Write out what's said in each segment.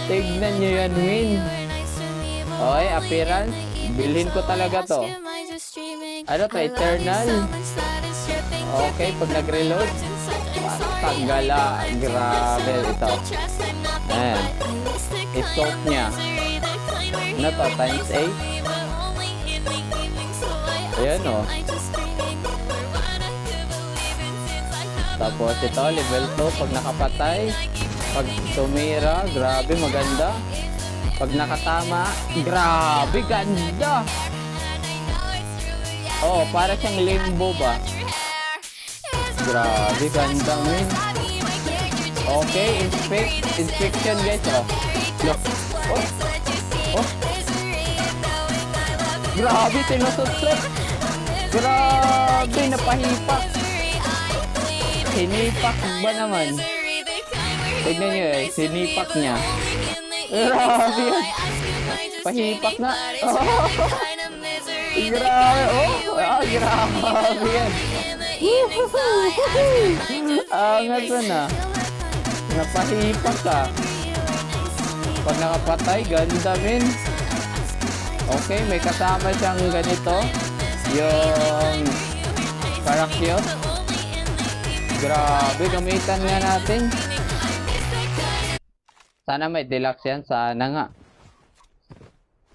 Tignan nyo yan, Min. Okay, appearance. Bilhin ko talaga to. Ano to, Eternal? Okay, pag nag-reload. Tanggala. Grabe ito. Ayan. I-scope niya. Ano to, times 8? Ayan o. Tapos ito, level 2 pag nakapatay. Pag tumira, grabe maganda. Pag nakatama, grabe ganda. Oh, para siyang limbo ba? Grabe ganda, min. Okay, inspection guys, oh. Look. Oh. Oh. Grabe, tinusutsot. Grabe, napahipak. Hinipak ba naman? Tignan nyo eh, hinipak niya. Grabe yan. Pahipak na. Oh. Grabe, oh. Ah, grabe yan. Angat na. Napahipak ka. Pag nakapatay, ganda min. Okay, may kasama siyang ganito. Yung Parakyot. Grabe, gamitan nga natin. Sana may deluxe yan. Sana nga.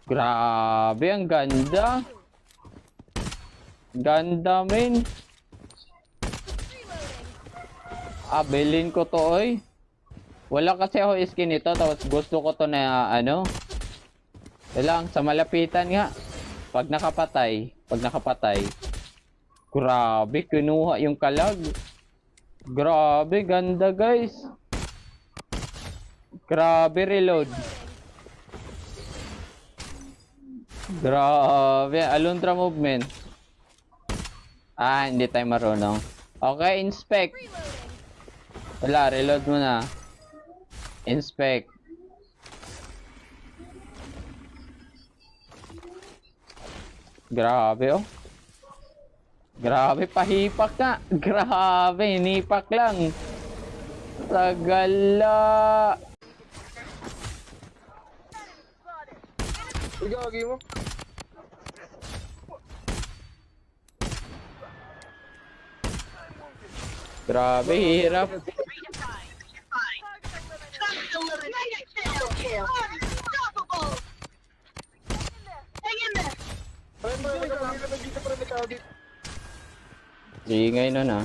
Grabe, ang ganda. Ganda, min. Ah, bilhin ko to, oy. Wala kasi ako skin nito. Tapos gusto ko to na, ano. Lang, sa malapitan nga. Pag nakapatay. Grabe, kinuha yung kalag. Grabe, ganda guys. Grabe, reload. Grabe, Alundra movement. Ah, hindi tayo marunong. Okay, inspect. Wala, reload muna. Inspect. Grabe, oh. Grabe, pahipak na. Grabe, hinipak lang. Tagala. Igagi mo. Grabe, hirap. Ingay nun ah.